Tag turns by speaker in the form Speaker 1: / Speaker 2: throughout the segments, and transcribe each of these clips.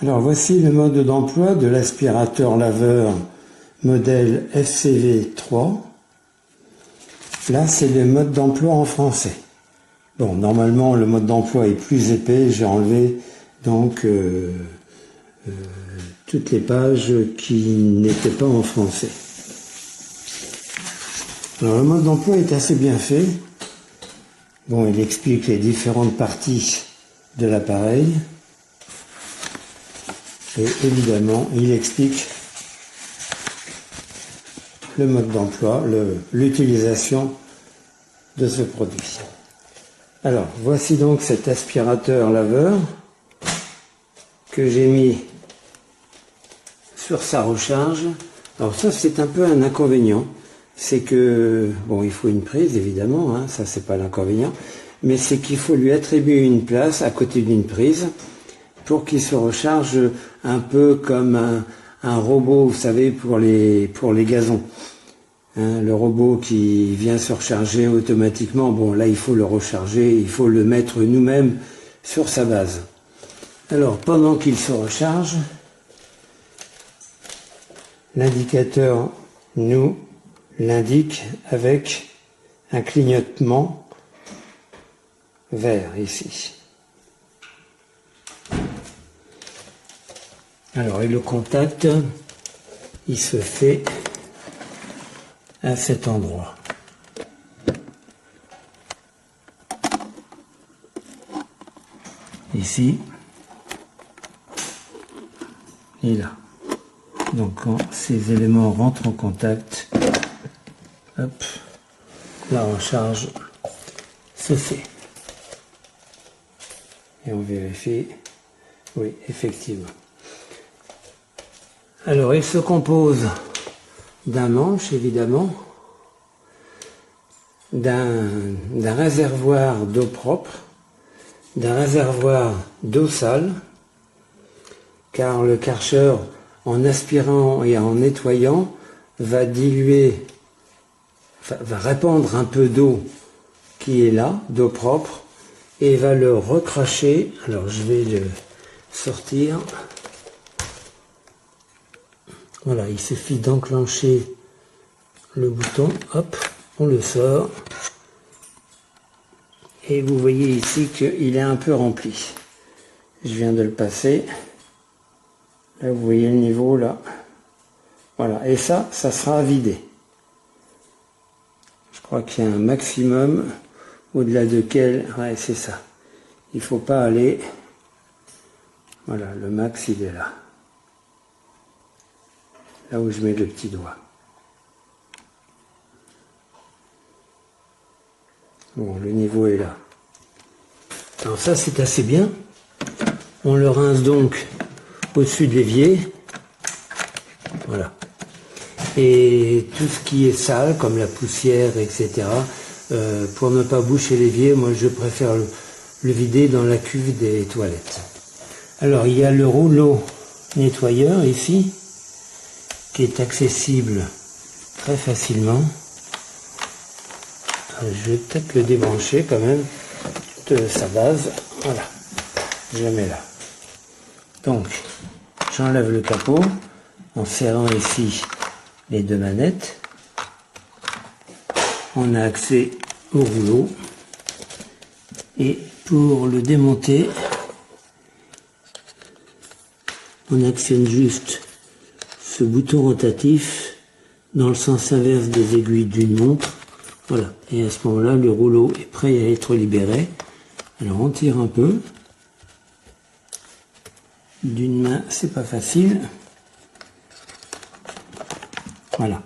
Speaker 1: Alors voici le mode d'emploi de l'aspirateur laveur modèle FCV3. Là c'est le mode d'emploi en français. Bon, normalement le mode d'emploi est plus épais, j'ai enlevé donc toutes les pages qui n'étaient pas en français. Alors le mode d'emploi est assez bien fait. Bon, il explique les différentes parties de l'appareil. Et évidemment, il explique le mode d'emploi, l'utilisation de ce produit. Alors, voici donc cet aspirateur laveur que j'ai mis sur sa recharge. Alors ça, c'est un peu un inconvénient. C'est que, bon, il faut une prise, évidemment, hein, ça c'est pas l'inconvénient, mais c'est qu'il faut lui attribuer une place à côté d'une prise pour qu'il se recharge un peu comme un robot, vous savez, pour les gazons. Hein, le robot qui vient se recharger automatiquement, bon là il faut le recharger, il faut le mettre nous-mêmes sur sa base. Alors pendant qu'il se recharge, l'indicateur nous l'indique avec un clignotement vert ici. Alors, et le contact, il se fait à cet endroit. Ici et là. Donc, quand ces éléments rentrent en contact, hop, la recharge se fait. Et on vérifie, oui, effectivement. Alors, il se compose d'un manche, évidemment, d'un réservoir d'eau propre, d'un réservoir d'eau sale, car le Karcher, en aspirant et en nettoyant, va diluer, va répandre un peu d'eau qui est là, d'eau propre, et va le recracher. Alors, je vais le sortir. Voilà, il suffit d'enclencher le bouton, hop, on le sort. Et vous voyez ici qu'il est un peu rempli. Je viens de le passer. Là, vous voyez le niveau, là. Voilà, et ça sera vidé. Je crois qu'il y a un maximum au-delà duquel, ouais, c'est ça. Il ne faut pas aller. Voilà, le max, il est là. Là où je mets le petit doigt. Bon, le niveau est là. Alors ça, c'est assez bien. On le rince donc au-dessus de l'évier. Voilà. Et tout ce qui est sale, comme la poussière, etc., pour ne pas boucher l'évier, moi je préfère le vider dans la cuve des toilettes. Alors, il y a le rouleau nettoyeur ici, qui est accessible très facilement. Je vais peut-être le débrancher quand même de sa base. Voilà, je le mets là. Donc, j'enlève le capot en serrant ici les deux manettes. On a accès au rouleau. Et pour le démonter, on actionne juste ce bouton rotatif dans le sens inverse des aiguilles d'une montre. Voilà, et à ce moment-là, le rouleau est prêt à être libéré. Alors on tire un peu. D'une main, c'est pas facile. Voilà.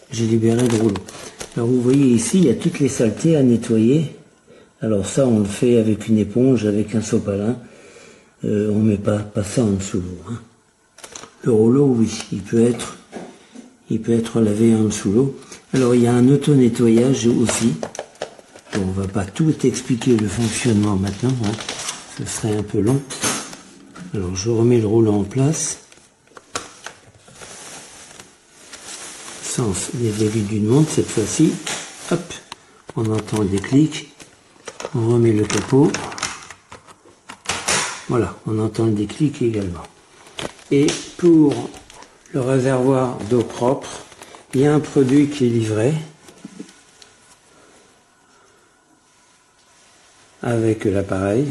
Speaker 1: J'ai libéré le rouleau. Alors vous voyez ici, il y a toutes les saletés à nettoyer. Alors ça, on le fait avec une éponge, avec un sopalin. On ne met pas ça en dessous. Hein. Le rouleau, oui, il peut être lavé en dessous l'eau. Alors il y a un auto-nettoyage aussi. Bon, on ne va pas tout expliquer le fonctionnement maintenant, hein. Ce serait un peu long. Alors je remets le rouleau en place. Sens les aiguilles d'une montre cette fois-ci. Hop, on entend des clics. On remet le capot. Voilà, on entend le déclic également. Et pour le réservoir d'eau propre, il y a un produit qui est livré avec l'appareil.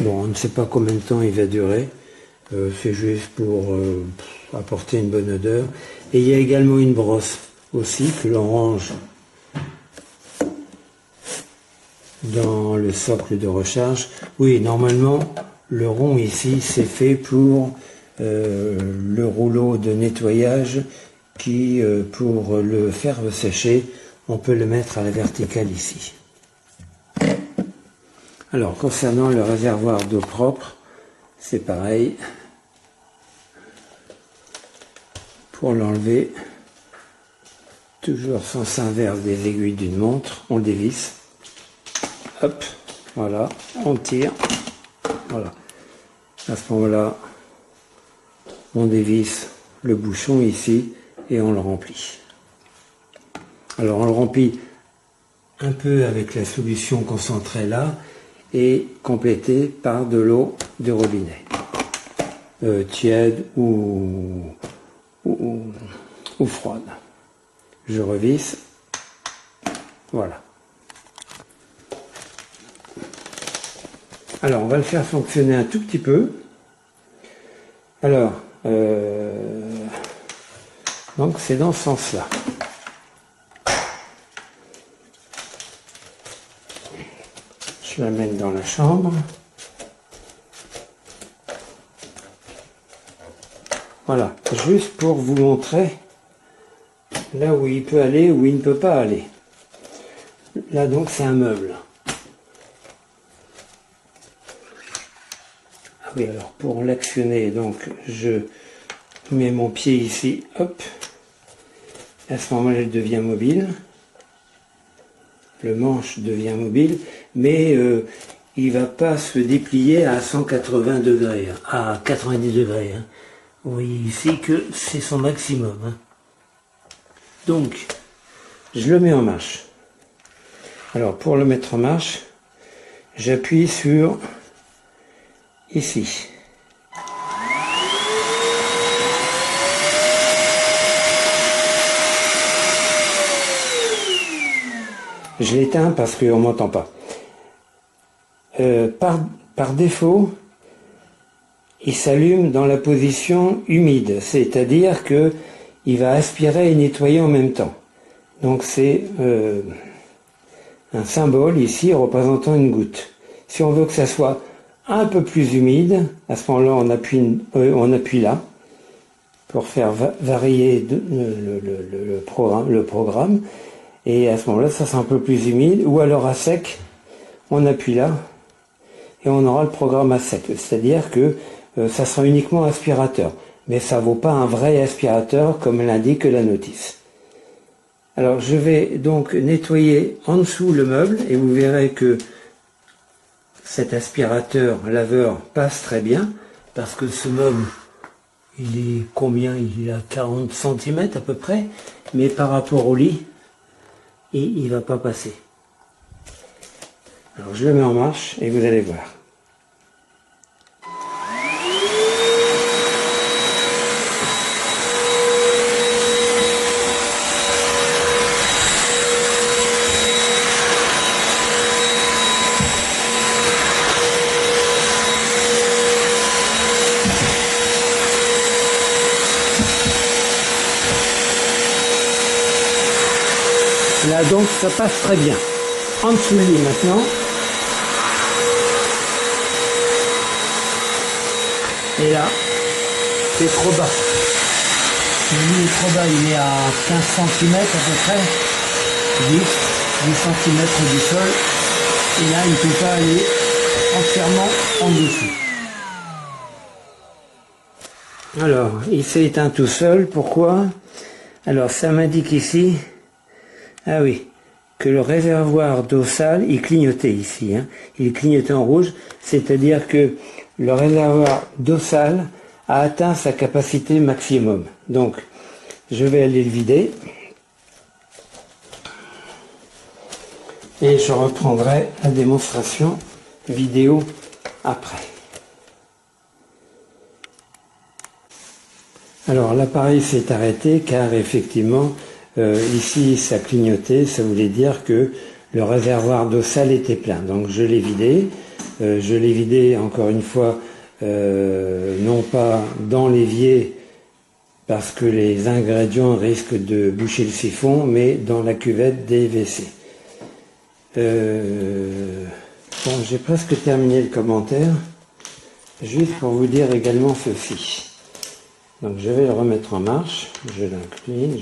Speaker 1: Bon, on ne sait pas combien de temps il va durer. C'est juste pour apporter une bonne odeur. Et il y a également une brosse aussi que l'on range dans le socle de recharge. Oui, normalement, le rond ici, c'est fait pour le rouleau de nettoyage qui, pour le faire sécher, on peut le mettre à la verticale ici. Alors, concernant le réservoir d'eau propre, c'est pareil. Pour l'enlever, toujours sens inverse des aiguilles d'une montre, on le dévisse. Hop, voilà, on tire. Voilà. À ce moment-là, on dévisse le bouchon ici et on le remplit. Alors, on le remplit un peu avec la solution concentrée là et complété par de l'eau de robinet. Tiède ou froide. Je revisse. Voilà. Alors, on va le faire fonctionner un tout petit peu. Alors, donc c'est dans ce sens-là. Je l'amène dans la chambre. Voilà, juste pour vous montrer là où il peut aller, où il ne peut pas aller. Là donc c'est un meuble. Ah oui, alors pour l'actionner, donc je mets mon pied ici, hop. À ce moment-là, il devient mobile. Le manche devient mobile, mais il ne va pas se déplier à 180 degrés, à 90 degrés. Hein. Vous voyez ici que c'est son maximum. Hein. Donc, je le mets en marche. Alors, pour le mettre en marche, j'appuie sur ici. Je l'éteins parce qu'on ne m'entend pas. Par défaut, il s'allume dans la position humide, c'est-à-dire que il va aspirer et nettoyer en même temps. Donc c'est un symbole ici représentant une goutte. Si on veut que ça soit un peu plus humide, à ce moment-là on appuie là pour faire varier le programme. Et à ce moment-là, ça sera un peu plus humide. Ou alors à sec, on appuie là et on aura le programme à sec. C'est-à-dire que ça sera uniquement aspirateur. Mais ça ne vaut pas un vrai aspirateur comme l'indique la notice. Alors je vais donc nettoyer en dessous le meuble et vous verrez que cet aspirateur laveur passe très bien parce que ce meuble, il est combien? Il est à 40 cm à peu près, mais par rapport au lit, il ne va pas passer. Alors je le mets en marche et vous allez voir. Là donc ça passe très bien. En dessous du lit maintenant. Et là, c'est trop bas. Le lit est trop bas, il est à 15 cm à peu près. 10 cm du sol. Et là, il ne peut pas aller entièrement en dessous. Alors, il s'est éteint tout seul. Pourquoi? Alors, ça m'indique ici... Ah oui, que le réservoir d'eau sale, il clignotait ici. Hein. Il clignotait en rouge, c'est-à-dire que le réservoir d'eau sale a atteint sa capacité maximum. Donc, je vais aller le vider. Et je reprendrai la démonstration vidéo après. Alors l'appareil s'est arrêté car effectivement ici ça clignotait, ça voulait dire que le réservoir d'eau sale était plein. Donc je l'ai vidé. Je l'ai vidé encore une fois, non pas dans l'évier parce que les ingrédients risquent de boucher le siphon, mais dans la cuvette des WC. Bon, j'ai presque terminé le commentaire, juste pour vous dire également ceci. Donc je vais le remettre en marche, je l'incline,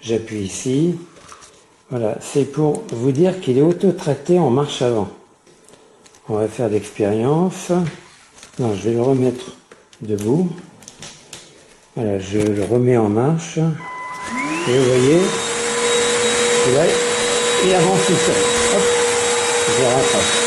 Speaker 1: j'appuie ici. Voilà, c'est pour vous dire qu'il est auto-traité en marche avant. On va faire l'expérience. Non, je vais le remettre debout. Voilà, je le remets en marche. Et vous voyez, là, il avance tout seul. Hop, je rattrape.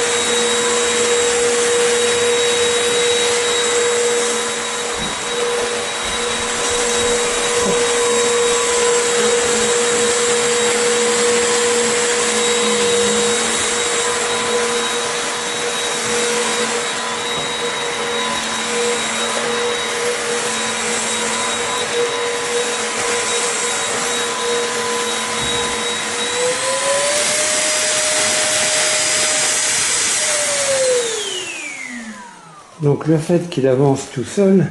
Speaker 1: Donc le fait qu'il avance tout seul,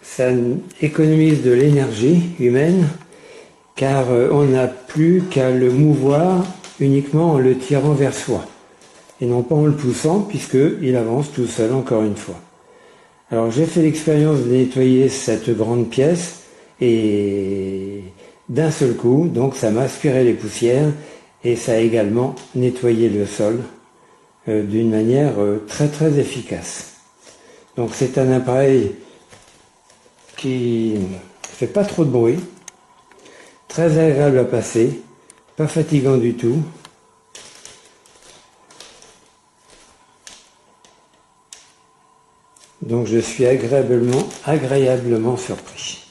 Speaker 1: ça économise de l'énergie humaine, car on n'a plus qu'à le mouvoir uniquement en le tirant vers soi, et non pas en le poussant, puisqu'il avance tout seul encore une fois. Alors j'ai fait l'expérience de nettoyer cette grande pièce, et d'un seul coup, donc ça m'a aspiré les poussières, et ça a également nettoyé le sol, d'une manière très très efficace. Donc c'est un appareil qui fait pas trop de bruit, très agréable à passer, pas fatigant du tout. Donc je suis agréablement surpris.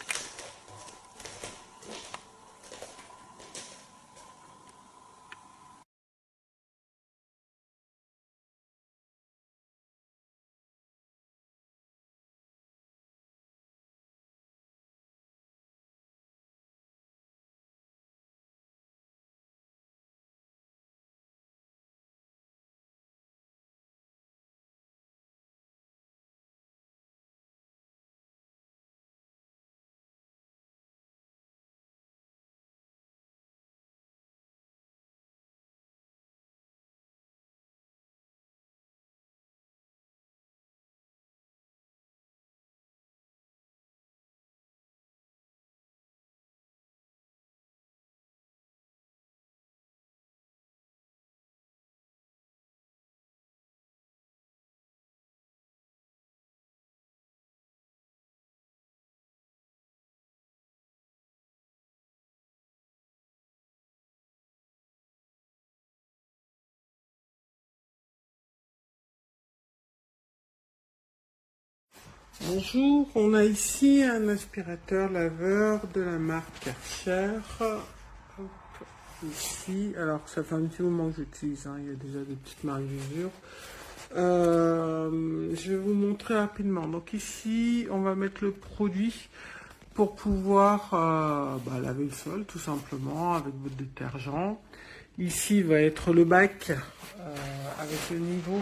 Speaker 2: Bonjour, on a ici un aspirateur laveur de la marque Karcher. Hop, ici, alors ça fait un petit moment que j'utilise, il y a déjà des petites marques d'usure. Je vais vous montrer rapidement. Donc ici, on va mettre le produit pour pouvoir laver le sol tout simplement avec votre détergent. Ici va être le bac avec le niveau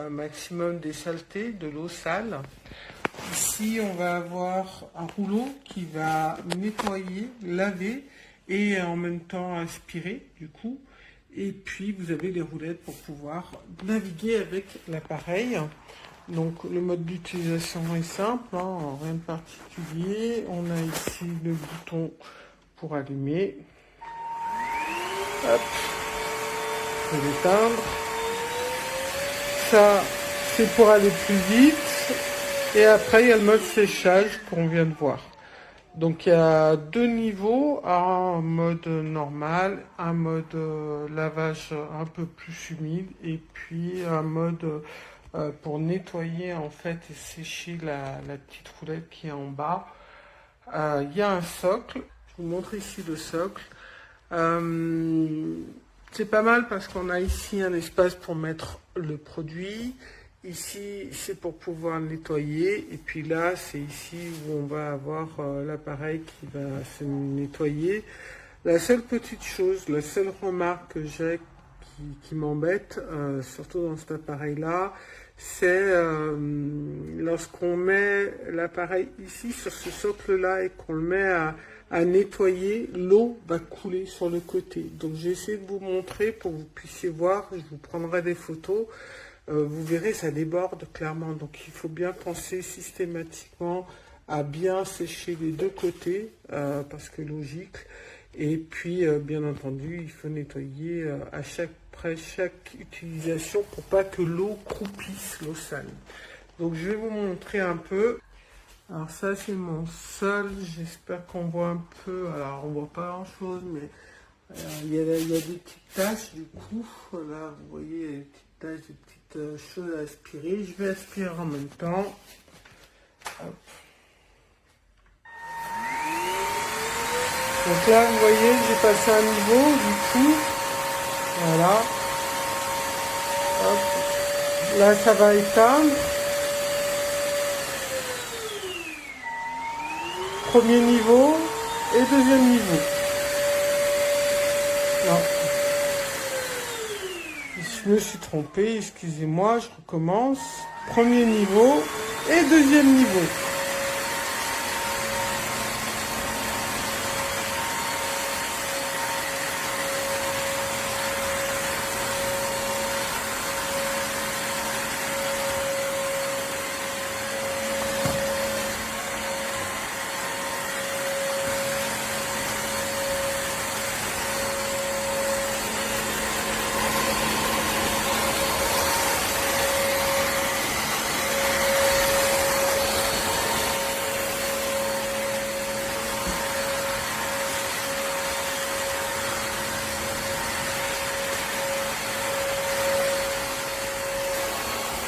Speaker 2: maximum des saletés, de l'eau sale. Ici, on va avoir un rouleau qui va nettoyer, laver et en même temps aspirer du coup. Et puis, vous avez les roulettes pour pouvoir naviguer avec l'appareil. Donc, le mode d'utilisation est simple, rien de particulier. On a ici le bouton pour allumer. Hop, je vais l'éteindre. Ça, c'est pour aller plus vite. Et après, il y a le mode séchage qu'on vient de voir. Donc, il y a deux niveaux, un mode normal, un mode lavage un peu plus humide, et puis un mode pour nettoyer en fait et sécher la petite roulette qui est en bas. Il y a un socle. Je vous montre ici le socle. C'est pas mal parce qu'on a ici un espace pour mettre le produit. Ici, c'est pour pouvoir nettoyer. Et puis là, c'est ici où on va avoir l'appareil qui va se nettoyer. La seule petite chose, la seule remarque que j'ai qui m'embête, surtout dans cet appareil-là, c'est lorsqu'on met l'appareil ici sur ce socle-là et qu'on le met à nettoyer, l'eau va couler sur le côté. Donc j'ai essayé de vous montrer pour que vous puissiez voir, je vous prendrai des photos. Vous verrez, ça déborde clairement. Donc il faut bien penser systématiquement à bien sécher les deux côtés, parce que logique. Et puis, bien entendu, il faut nettoyer après chaque utilisation pour pas que l'eau croupisse, l'eau sale. Donc, je vais vous montrer un peu. Alors ça, c'est mon sol. J'espère qu'on voit un peu. Alors, on voit pas grand-chose, mais il y a des petites taches, du coup. Là, vous voyez, il y a des petites taches, des petites choses à aspirer. Je vais aspirer en même temps. Hop. Donc là, vous voyez, j'ai passé un niveau, du coup, voilà. Hop. Là, ça va éteindre. Premier niveau et deuxième niveau. Non. Je me suis trompé, excusez-moi, je recommence. Premier niveau et deuxième niveau.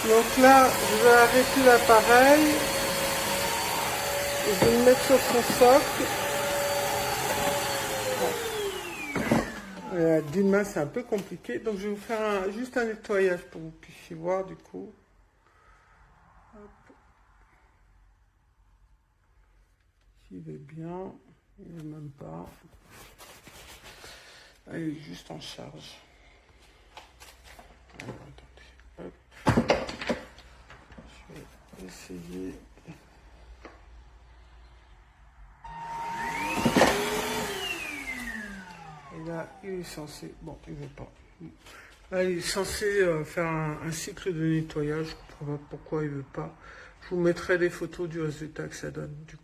Speaker 2: Donc là, je vais arrêter l'appareil. Je vais le mettre sur son socle. D'une main, c'est un peu compliqué. Donc je vais vous faire juste un nettoyage pour que vous puissiez voir du coup. Hop. S'il est bien, il n'est même pas. Elle est juste en charge. Alors, attendez. Hop. Je vais essayer. Et là, il est censé... Bon, il ne veut pas. Là, il est censé faire un cycle de nettoyage. Je ne comprends pas pourquoi il ne veut pas. Je vous mettrai des photos du résultat que ça donne, du coup.